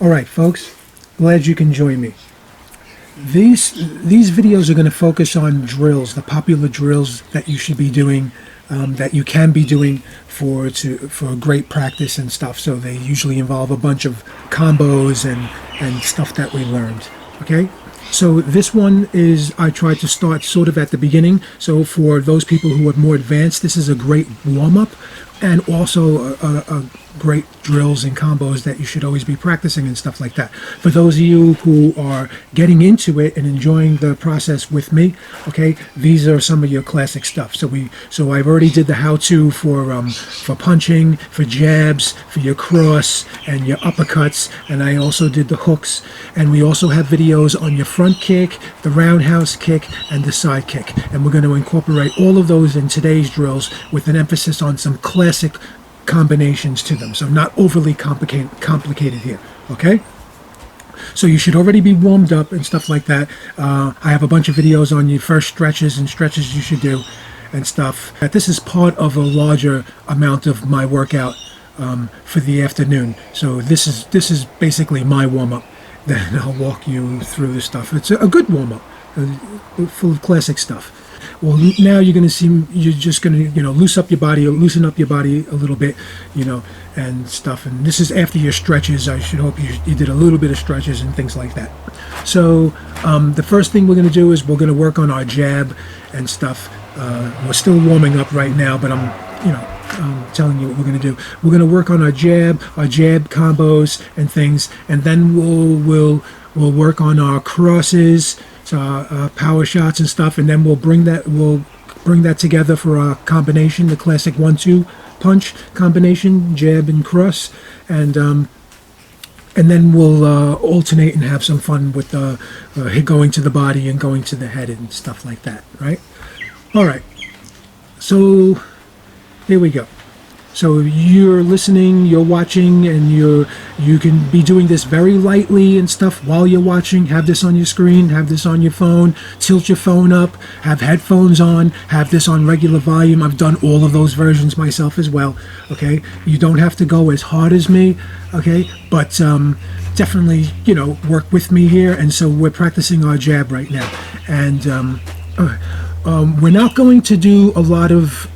All right, folks, glad you can join me. These videos are going to focus on drills, the popular drills that you should be doing, that you can be doing for great practice and stuff. So they usually involve a bunch of combos and stuff that we learned. Okay, so this one is, I tried to start sort of at the beginning. So for those people who are more advanced, this is a great warm-up, and also a great drills and combos that you should always be practicing and stuff like that. For those of you who are getting into it and enjoying the process with me, okay, these are some of your classic stuff. So I've already did the how-to for punching, for jabs, for your cross and your uppercuts, and I also did the hooks. And we also have videos on your front kick, the roundhouse kick, and the side kick. And we're going to incorporate all of those in today's drills with an emphasis on some classic combinations to them, so not overly complicated here. Okay, so you should already be warmed up and stuff like that. I have a bunch of videos on your first stretches you should do and stuff. This is part of a larger amount of my workout for the afternoon. So this is basically my warm-up. Then I'll walk you through the stuff. It's a good warm-up, full of classic stuff. Well, now you're going to see, you're just going to, loosen up your body a little bit, and stuff. And this is after your stretches. I should hope you did a little bit of stretches and things like that. So the first thing we're going to do is we're going to work on our jab and stuff. We're still warming up right now, but I'm telling you what we're going to do. We're going to work on our jab combos and things, and then we'll work on our crosses, power shots and stuff, and then we'll bring that together for our combination, the classic 1-2 punch combination, jab and cross, and then we'll alternate and have some fun with going to the body and going to the head and stuff like that, right? All right, so here we go. So you're listening, you're watching, and you can be doing this very lightly and stuff while you're watching. Have this on your screen, have this on your phone, tilt your phone up, have headphones on, have this on regular volume. I've done all of those versions myself as well, okay? You don't have to go as hard as me, okay? But definitely, work with me here. And so we're practicing our jab right now. And we're not going to do a lot of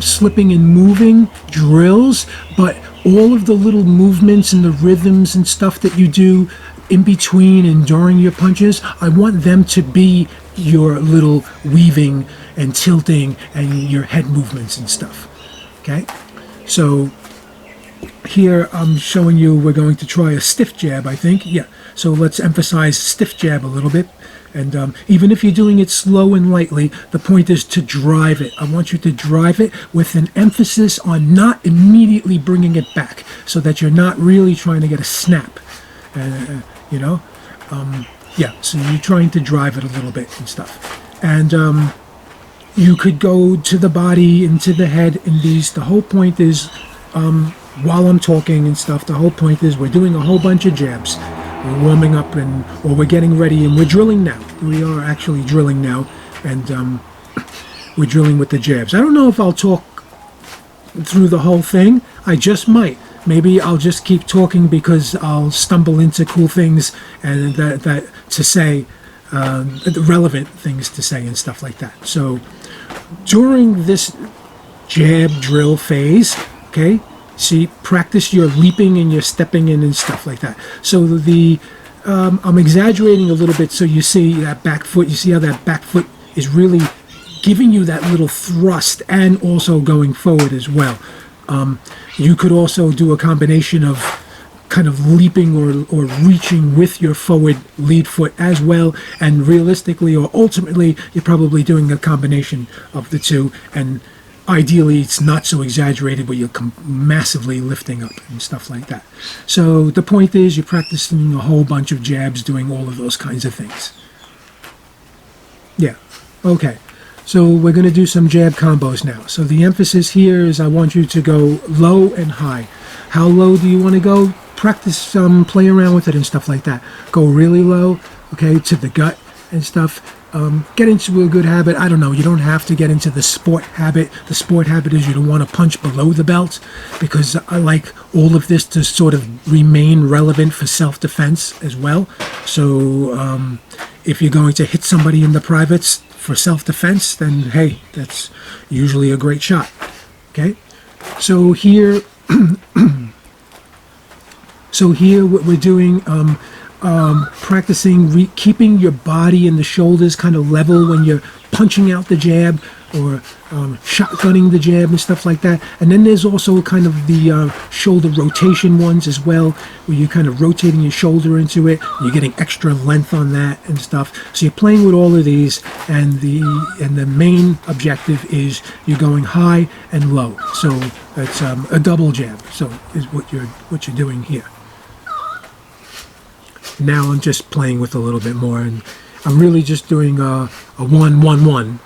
slipping and moving drills, but all of the little movements and the rhythms and stuff that you do in between and during your punches, I want them to be your little weaving and tilting and your head movements and stuff. Okay, so here I'm showing you, we're going to try a stiff jab, I think. Yeah, so let's emphasize stiff jab a little bit. And even if you're doing it slow and lightly, the point is to drive it. I want you to drive it with an emphasis on not immediately bringing it back, so that you're not really trying to get a snap. Yeah, so you're trying to drive it a little bit and stuff. And you could go to the body and to the head in these. The whole point is, while I'm talking and stuff, the whole point is we're doing a whole bunch of jabs. We're warming up or we're getting ready, and we're drilling now. We are actually drilling now, and we're drilling with the jabs. I don't know if I'll talk through the whole thing. I just might. Maybe I'll just keep talking because I'll stumble into cool things and that to say, relevant things to say and stuff like that. So during this jab drill phase, okay, see, practice your leaping and your stepping in and stuff like that. So I'm exaggerating a little bit so you see that back foot. You see how that back foot is really giving you that little thrust and also going forward as well. You could also do a combination of kind of leaping or reaching with your forward lead foot as well. And realistically or ultimately, you're probably doing a combination of the two. And ideally, it's not so exaggerated, but you're massively lifting up and stuff like that. So the point is, you're practicing a whole bunch of jabs, doing all of those kinds of things. Yeah, okay. So we're going to do some jab combos now. So the emphasis here is I want you to go low and high. How low do you want to go? Practice play around with it and stuff like that. Go really low, okay, to the gut and stuff. get into a good habit. I don't know. You don't have to get into the sport habit. The sport habit is you don't want to punch below the belt, because I like all of this to sort of remain relevant for self-defense as well. So if you're going to hit somebody in the privates for self-defense, then hey, that's usually a great shot. Okay, so here, what we're doing, practicing keeping your body and the shoulders kind of level when you're punching out the jab, or shotgunning the jab and stuff like that. And then there's also kind of the shoulder rotation ones as well, where you're kind of rotating your shoulder into it. You're getting extra length on that and stuff. So you're playing with all of these, and the main objective is you're going high and low. So it's a double jab. So is what you're doing here. Now I'm just playing with a little bit more, and I'm really just doing a 1-1-1.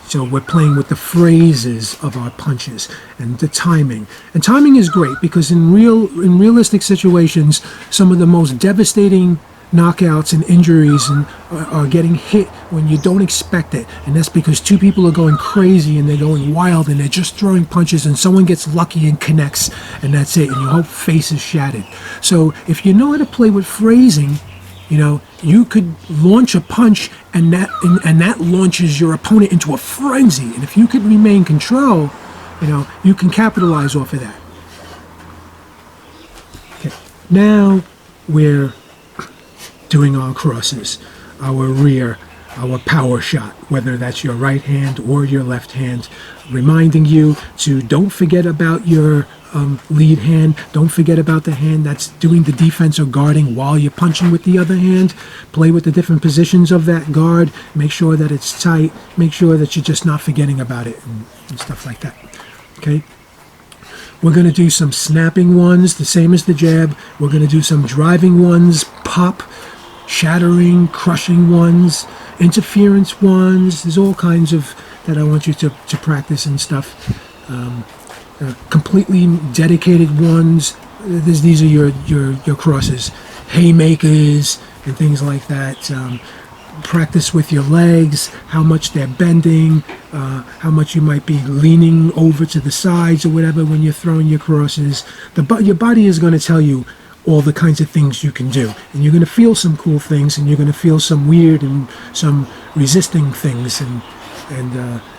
So we're playing with the phrases of our punches and the timing. And timing is great, because in realistic situations, some of the most devastating knockouts and injuries are getting hit when you don't expect it. And that's because two people are going crazy and they're going wild and they're just throwing punches, and someone gets lucky and connects, and that's it, and your whole face is shattered. So if you know how to play with phrasing, you could launch a punch, and that launches your opponent into a frenzy. And if you could remain control, you can capitalize off of that. Okay. Now we're doing our crosses, our rear, our power shot, whether that's your right hand or your left hand, reminding you to don't forget about your lead hand. Don't forget about the hand that's doing the defense or guarding while you're punching with the other hand. Play with the different positions of that guard. Make sure that it's tight. Make sure that you're just not forgetting about it and stuff like that. Okay? We're going to do some snapping ones, the same as the jab. We're going to do some driving ones, pop, shattering, crushing ones, interference ones. There's all kinds of that I want you to practice and stuff. Completely dedicated ones. These are your crosses, haymakers and things like that. Practice with your legs, how much they're bending, how much you might be leaning over to the sides or whatever when you're throwing your crosses. Your body is going to tell you all the kinds of things you can do, and you're going to feel some cool things, and you're going to feel some weird and some resisting things, and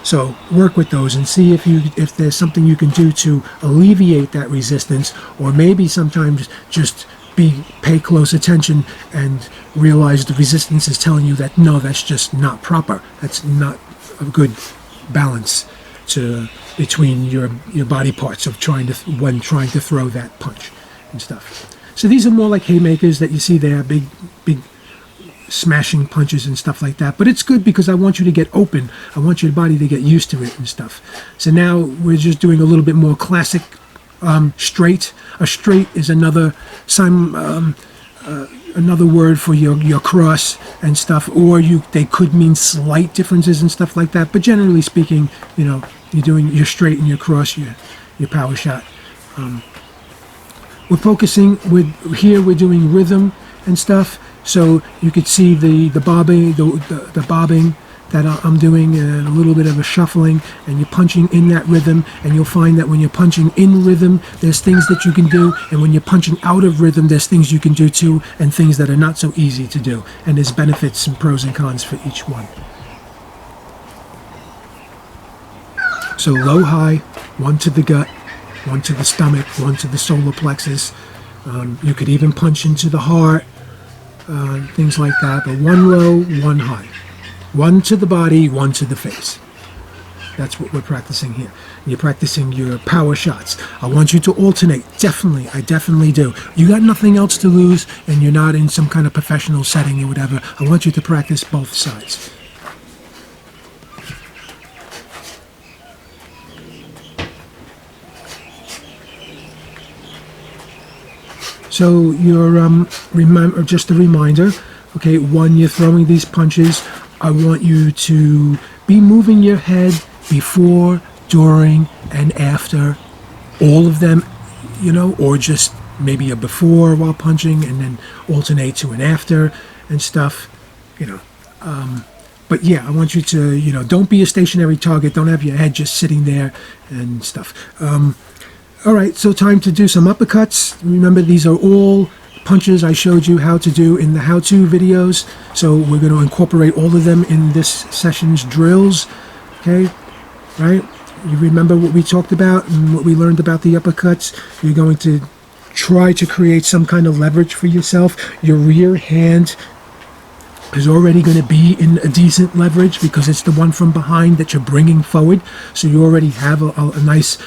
so work with those and see if there's something you can do to alleviate that resistance, or maybe sometimes just pay close attention and realize the resistance is telling you that no, that's just not proper. That's not a good balance between your body parts when trying to throw that punch and stuff. So these are more like haymakers that you see there, big smashing punches and stuff like that. But it's good because I want you to get open. I want your body to get used to it and stuff. So now we're just doing a little bit more classic straight. A straight is another word for your cross and stuff, or they could mean slight differences and stuff like that. But generally speaking, you're doing your straight and your cross, your power shot. We're focusing we're doing rhythm and stuff. So you could see the bobbing, the bobbing that I'm doing, and a little bit of a shuffling, and you're punching in that rhythm. And you'll find that when you're punching in rhythm, there's things that you can do, and when you're punching out of rhythm, there's things you can do too, and things that are not so easy to do. And there's benefits and pros and cons for each one. So low, high, one to the gut, one to the stomach, one to the solar plexus. You could even punch into the heart. Things like that, but one low, one high. One to the body, one to the face. That's what we're practicing here. You're practicing your power shots. I want you to alternate. Definitely, I definitely do. You got nothing else to lose, and you're not in some kind of professional setting or whatever. I want you to practice both sides. So you're just a reminder, okay, when you're throwing these punches, I want you to be moving your head before, during, and after all of them, or just maybe a before while punching and then alternate to an after and stuff, But yeah, I want you to, don't be a stationary target. Don't have your head just sitting there and stuff. All right, so time to do some uppercuts. Remember, these are all punches I showed you how to do in the how-to videos. So we're going to incorporate all of them in this session's drills. Okay, right? You remember what we talked about and what we learned about the uppercuts. You're going to try to create some kind of leverage for yourself. Your rear hand is already going to be in a decent leverage because it's the one from behind that you're bringing forward. So you already have a nice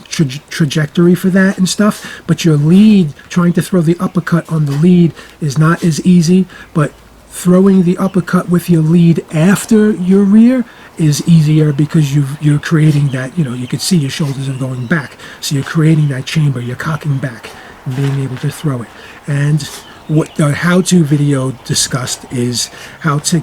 trajectory for that and stuff. But your lead, trying to throw the uppercut on the lead is not as easy. But throwing the uppercut with your lead after your rear is easier because you're creating that, you can see your shoulders are going back. So you're creating that chamber, you're cocking back and being able to throw it. And what the how-to video discussed is how to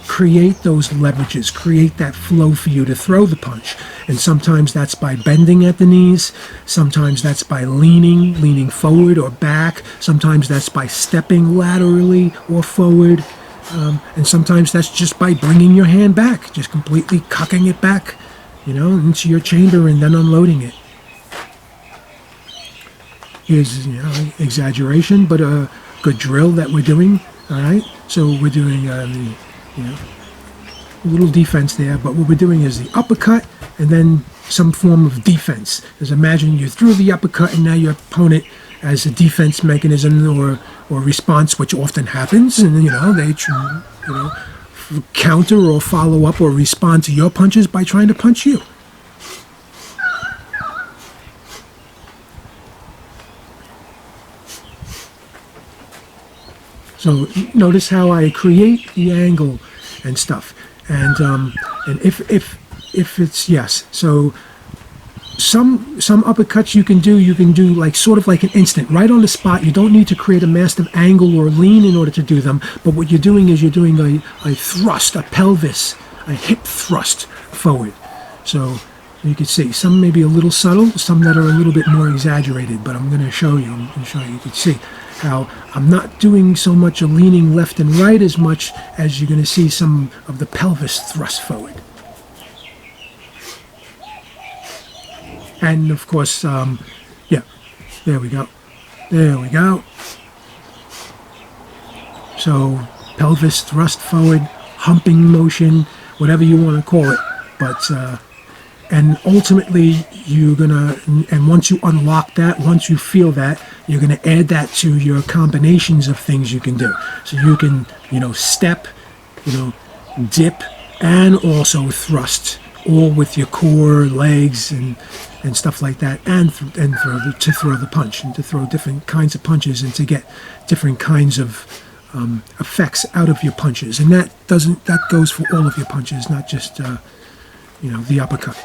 create those leverages, create that flow for you to throw the punch. And sometimes that's by bending at the knees, sometimes that's by leaning forward or back, sometimes that's by stepping laterally or forward, and sometimes that's just by bringing your hand back, just completely cocking it back, into your chamber and then unloading it. Here's, exaggeration, but a good drill that we're doing. All right, so we're doing a little defense there, but what we're doing is the uppercut and then some form of defense. Because imagine you threw the uppercut and now your opponent, as a defense mechanism or response, which often happens, and they counter or follow up or respond to your punches by trying to punch you. So notice how I create the angle and stuff, and if it's yes. So some uppercuts you can do like sort of like an instant, right on the spot. You don't need to create a massive angle or lean in order to do them. But what you're doing is you're doing a thrust, a pelvis, a hip thrust forward. So you can see some may be a little subtle, some that are a little bit more exaggerated. But I'm going to show you. You can see how I'm not doing so much a leaning left and right as much as you're going to see some of the pelvis thrust forward. And of course, yeah, there we go. So pelvis thrust forward, humping motion, whatever you want to call it. But and ultimately you're gonna, and once you unlock that, once you feel that, you're gonna add that to your combinations of things you can do. So you can, step, dip, and also thrust, all with your core, legs, and stuff like that, and to throw the punch, and to throw different kinds of punches, and to get different kinds of effects out of your punches. And that goes for all of your punches, not just the uppercut.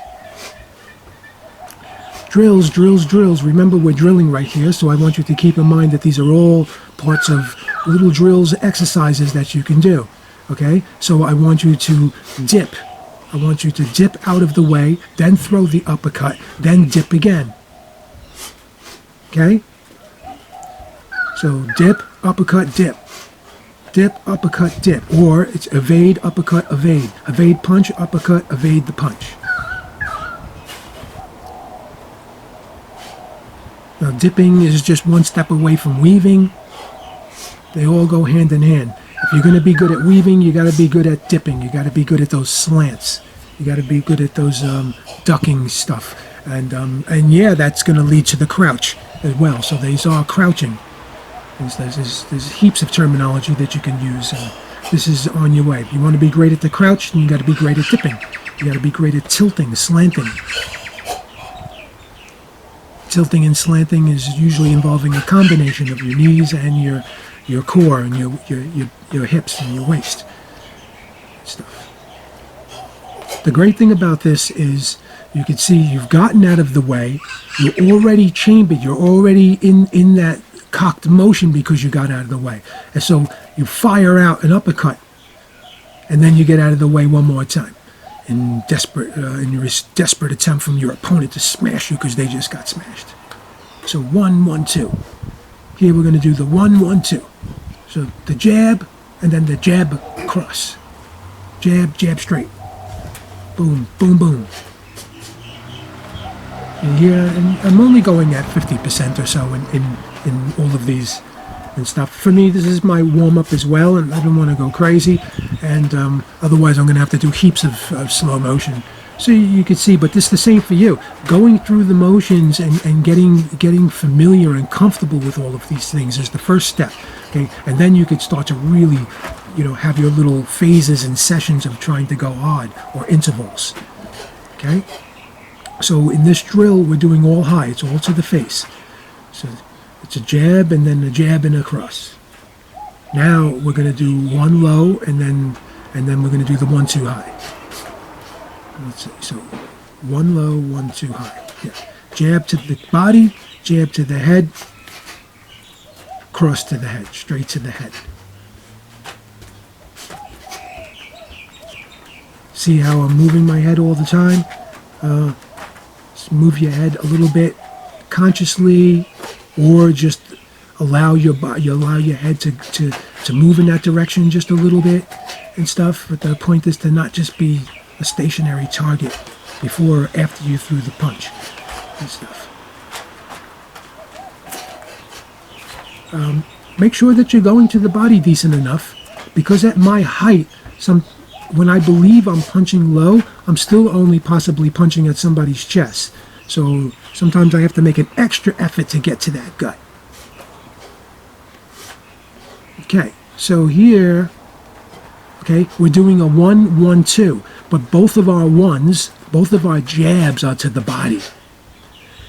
Drills. Remember, we're drilling right here, so I want you to keep in mind that these are all parts of little drills, exercises that you can do. Okay, so I want you to dip. I want you to dip out of the way, then throw the uppercut, then dip again. Okay? So dip, uppercut, dip. Dip, uppercut, dip. Or it's evade, uppercut, evade. Evade punch, uppercut, evade the punch. Now dipping is just one step away from weaving. They all go hand in hand. If you're going to be good at weaving, you got to be good at dipping. You got to be good at those slants. You got to be good at those ducking stuff. And yeah, that's going to lead to the crouch as well. So these are crouching. There's heaps of terminology that you can use. This is on your way. If you want to be great at the crouch, then you got to be great at dipping. You got to be great at tilting, slanting. Tilting and slanting is usually involving a combination of your knees and your core and your hips and your waist stuff. The great thing about this is you can see you've gotten out of the way. You're already chambered. You're already in that cocked motion because you got out of the way. And so you fire out an uppercut, and then you get out of the way one more time in your desperate attempt from your opponent to smash you because they just got smashed. So 1, 1, 2. Here we're going to do the 1, 1, 2. So the jab, and then the jab cross. jab, jab, straight. Boom, boom, boom. And here, and I'm only going at 50% or so in all of these and stuff. For me, this is my warm-up as well, and I don't want to go crazy, and otherwise I'm going to have to do heaps of slow motion. So you could see, but this is the same for you. Going through the motions and getting familiar and comfortable with all of these things is the first step, okay? And then you could start to really, have your little phases and sessions of trying to go hard, or intervals, okay? So in this drill, we're doing all high. It's all to the face. So it's a jab and then a jab and a cross. Now we're going to do one low and then we're going to do the 1-2 high. Let's see. So one low, 1-2 high. Yeah. Jab to the body, jab to the head, cross to the head, straight to the head. See how I'm moving my head all the time? Move your head a little bit consciously, or just allow your head to move in that direction just a little bit and stuff. But the point is to not just be a stationary target before or after you threw the punch and stuff. Make sure that you're going to the body decent enough, because at my height, when I believe I'm punching low, I'm still only possibly punching at somebody's chest. So sometimes I have to make an extra effort to get to that gut. Okay, so here, we're doing a 1-1-2, but both of our jabs are to the body.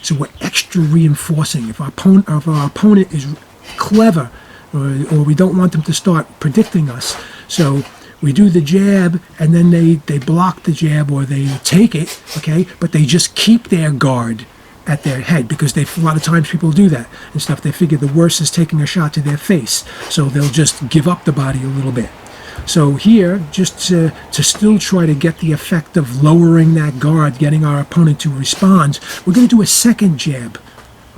So we're extra reinforcing. If our opponent is clever, or we don't want them to start predicting us, so we do the jab, and then they block the jab, or they take it, but they just keep their guard at their head, because a lot of times people do that and stuff. They figure the worst is taking a shot to their face, so they'll just give up the body a little bit. So here, just to still try to get the effect of lowering that guard, getting our opponent to respond, we're going to do a second jab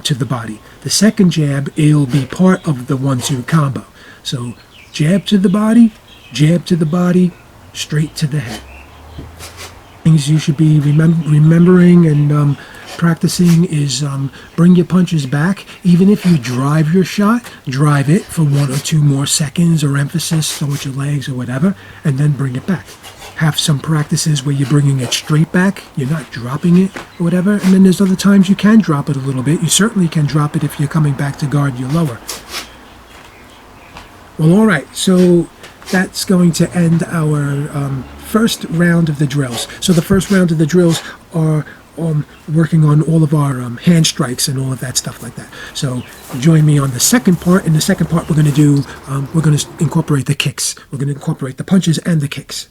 to the body. The second jab, it'll be part of the 1-2 combo. So jab to the body, jab to the body, straight to the head. Things you should be remembering and practicing is bring your punches back. Even if you drive your shot, drive it for 1 or 2 more seconds, or emphasis with your legs or whatever, and then bring it back. Have some practices where you're bringing it straight back, you're not dropping it or whatever, and then there's other times you can drop it a little bit. You certainly can drop it if you're coming back to guard your lower. Well, all right, so that's going to end our first round of the drills. So the first round of the drills are working on all of our hand strikes and all of that stuff like that. So join me on the second part. In the second part, we're going to incorporate the kicks. We're going to incorporate the punches and the kicks.